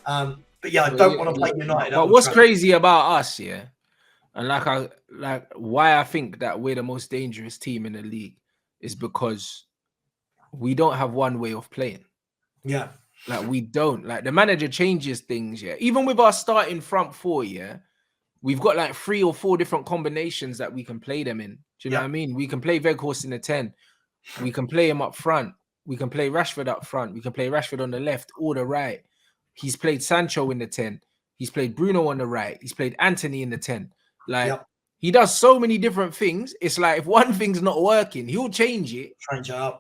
But yeah, I don't want to play United. But what's crazy about us, yeah, and why I think that we're the most dangerous team in the league is because we don't have one way of playing. Yeah. Like we don't. Like the manager changes things, yeah. Even with our starting front four, yeah, we've got like 3 or 4 different combinations that we can play them in. Do you know what I mean? We can play Weghorst in the 10. We can play him up front. We can play Rashford up front. We can play Rashford on the left or the right. He's played Sancho in the 10. He's played Bruno on the right. He's played Anthony in the 10. Like he does so many different things. It's like if one thing's not working, he'll change it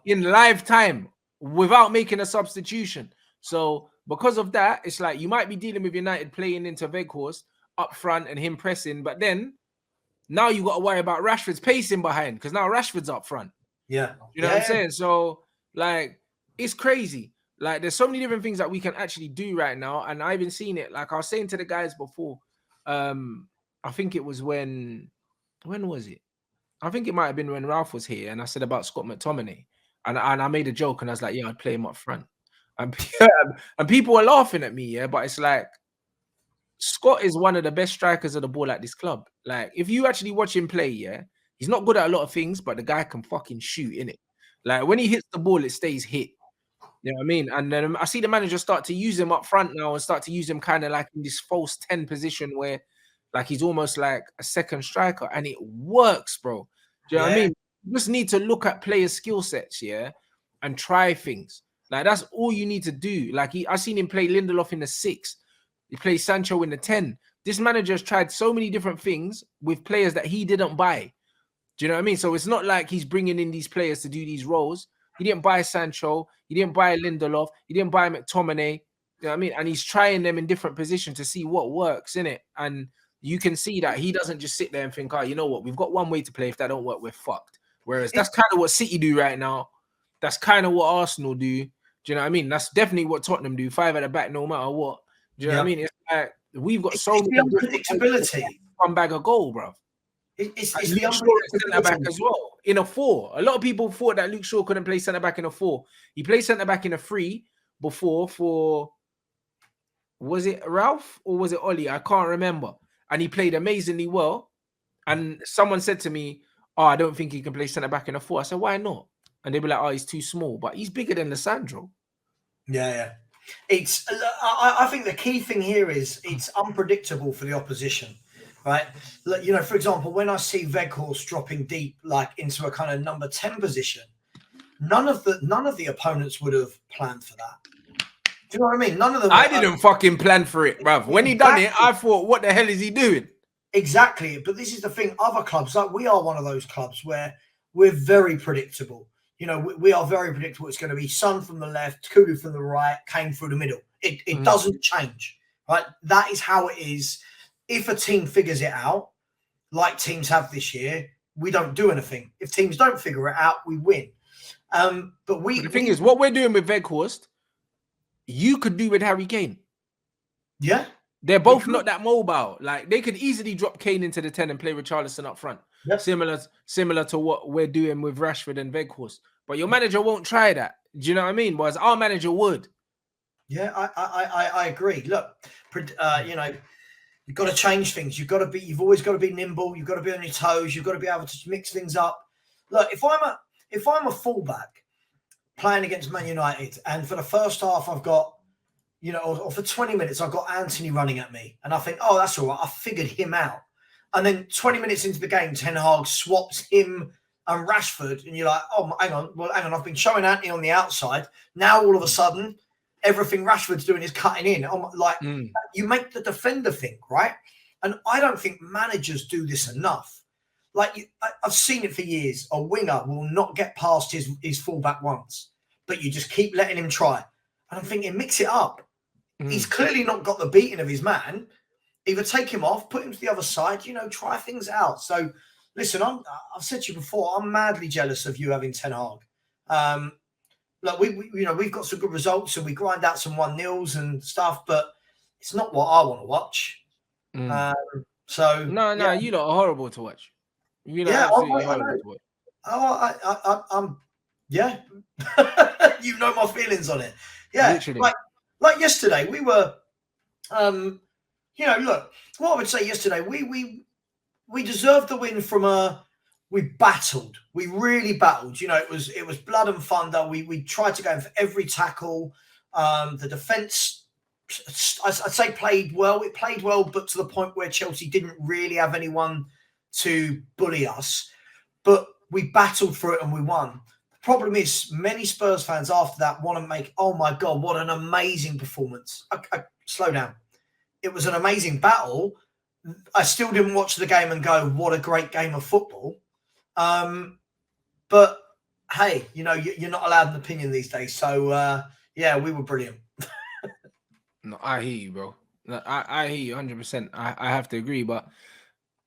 in live time without making a substitution. So because of that, it's like you might be dealing with United playing into Weghorst up front and him pressing, but then now you got to worry about Rashford's pacing behind because now Rashford's up front. Yeah. You know what I'm saying? So, like, it's crazy. Like, there's so many different things that we can actually do right now. And I've been seeing it. Like I was saying to the guys before, I think it was when was it? I think it might have been when Ralph was here and I said about Scott McTominay. And I made a joke and I was like, yeah, I'd play him up front. And people were laughing at me, yeah, but it's like, Scott is one of the best strikers of the ball at this club. Like, if you actually watch him play, yeah, he's not good at a lot of things, but the guy can fucking shoot, innit? Like, when he hits the ball, it stays hit. You know what I mean? And then I see the manager start to use him up front now and start to use him kind of like in this false 10 position where, like, he's almost like a second striker, and it works, bro. Do you know what I mean? You just need to look at players' skill sets, yeah, and try things. Like, that's all you need to do. Like, I seen him play Lindelof in the 6. He plays Sancho in the 10. This manager has tried so many different things with players that he didn't buy. Do you know what I mean? So it's not like he's bringing in these players to do these roles. He didn't buy Sancho. He didn't buy Lindelof. He didn't buy McTominay. You know what I mean? And he's trying them in different positions to see what works, innit? And you can see that he doesn't just sit there and think, oh, you know what? We've got one way to play. If that don't work, we're fucked. Whereas that's kind of what City do right now. That's kind of what Arsenal do. Do you know what I mean? That's definitely what Tottenham do. 5 at the back, no matter what. Do you know what I mean? It's like we've got so many unpredictability. One bag of goal, bro. It's Luke Shaw centre back as well in a 4. A lot of people thought that Luke Shaw couldn't play centre back in a 4. He played centre back in a 3 before for, was it Ralph or was it Ollie? I can't remember. And he played amazingly well. And someone said to me, "Oh, I don't think he can play centre back in a 4." I said, "Why not?" And they'd be like, "Oh, he's too small," but he's bigger than Lissandro. Yeah. It's. I think the key thing here is it's unpredictable for the opposition, right? You know, for example, when I see Weghorst dropping deep, like into a kind of number 10 position, none of the opponents would have planned for that. Do you know what I mean? None of them. I didn't fucking plan for it, bruv. When he done it, I thought, "What the hell is he doing?" Exactly. But this is the thing. Other clubs, like we are one of those clubs where we're very predictable. You know, we are very predictable. It's going to be Son from the left, Kudu from the right, Kane through the middle. It doesn't change, right? That is how it is. If a team figures it out, like teams have this year, we don't do anything. If teams don't figure it out, we win. But the thing is, what we're doing with Weghorst, you could do with Harry Kane. Yeah. They're both not that mobile. Like, they could easily drop Kane into the 10 and play Richarlison up front. Yep. Similar to what we're doing with Rashford and Weghorst. But your manager won't try that. Do you know what I mean? Whereas our manager would. Yeah, I agree. Look, you know, you've got to change things. You've always got to be nimble. You've got to be on your toes. You've got to be able to mix things up. Look, if I'm a fullback playing against Man United, and for the first half I've got, you know, or for 20 minutes I've got Anthony running at me, and I think, oh, that's all right, I figured him out. And then 20 minutes into the game, Ten Hag swaps him and Rashford, and you're like, oh, hang on, I've been showing Anthony on the outside. Now all of a sudden, everything Rashford's doing is cutting in. You make the defender think, right? And I don't think managers do this enough. Like, I've seen it for years. A winger will not get past his fullback once, but you just keep letting him try. And I'm thinking, mix it up. He's clearly not got the beating of his man. Either take him off, put him to the other side, you know, try things out. So, listen, I've said to you before, I'm madly jealous of you having Ten Hag. Look, we've got some good results and we grind out some 1-0s and stuff, but it's not what I want to watch. So no, you lot are horrible to watch. You know, absolutely horrible to watch. I'm yeah. You know my feelings on it. Yeah, literally. like yesterday, we were You know, look, what I would say yesterday, we deserved the win from we battled. We really battled. You know, it was blood and thunder. We tried to go in for every tackle. The defence, I'd say, played well. It played well, but to the point where Chelsea didn't really have anyone to bully us. But we battled for it and we won. The problem is, many Spurs fans after that want to make, oh my God, what an amazing performance. Slow down. It was an amazing battle. I still didn't watch the game and go, what a great game of football. But hey, you know, you're not allowed an opinion these days. So, yeah, we were brilliant. No, I hear you, bro. No, I hear you 100%. I have to agree, but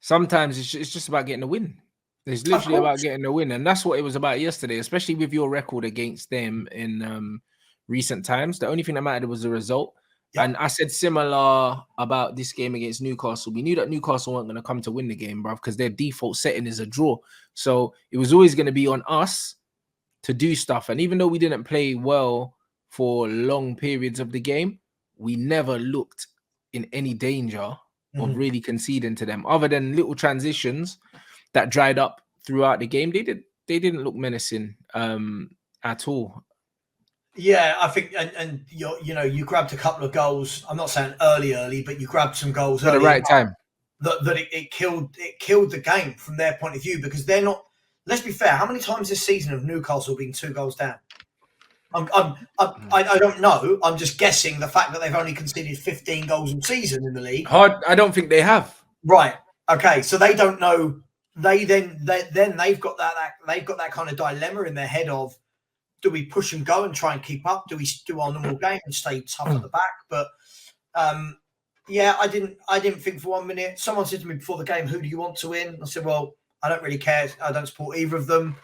sometimes it's just about getting a win. It's literally about getting a win, and that's what it was about yesterday, especially with your record against them in recent times. The only thing that mattered was the result. Yep. And I said similar about this game against Newcastle. We knew that Newcastle weren't going to come to win the game, bro, because their default setting is a draw. So it was always going to be on us to do stuff. And even though we didn't play well for long periods of the game, we never looked in any danger of really conceding to them, other than little transitions that dried up throughout the game. They didn't look menacing at all. Yeah, I think, and you grabbed a couple of goals. I'm not saying early, but you grabbed some goals at the right time. That it killed the game from their point of view, because they're not. Let's be fair. How many times this season have Newcastle been 2 goals down? I don't know. I'm just guessing the fact that they've only conceded 15 goals a season in the league. I don't think they have. Right. Okay. So they don't know. They've got that kind of dilemma in their head of, do we push and go and try and keep up? Do we do our normal game and stay tough at the back? But yeah, I didn't think for 1 minute. Someone said to me before the game, "Who do you want to win?" I said, "Well, I don't really care. I don't support either of them."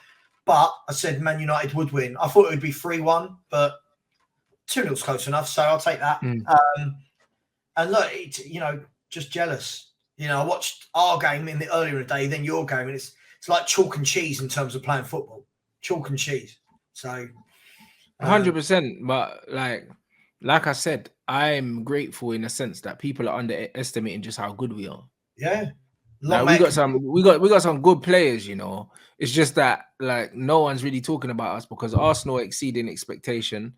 But I said Man United would win. I thought it would be 3-1, but 2-0's close enough, so I'll take that. And look, just jealous. I watched our game earlier in the day, then your game, and it's like chalk and cheese in terms of playing football. Chalk and cheese. So 100%. But like I said, I'm grateful in a sense that people are underestimating just how good we are. Yeah. We got some good players, It's just that no one's really talking about us because Arsenal are exceeding expectation,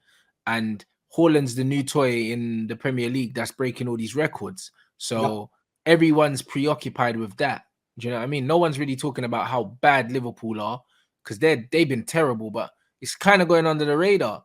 and Haaland's the new toy in the Premier League that's breaking all these records. So everyone's preoccupied with that. Do you know what I mean? No one's really talking about how bad Liverpool are, because they've been terrible, but it's kind of going under the radar.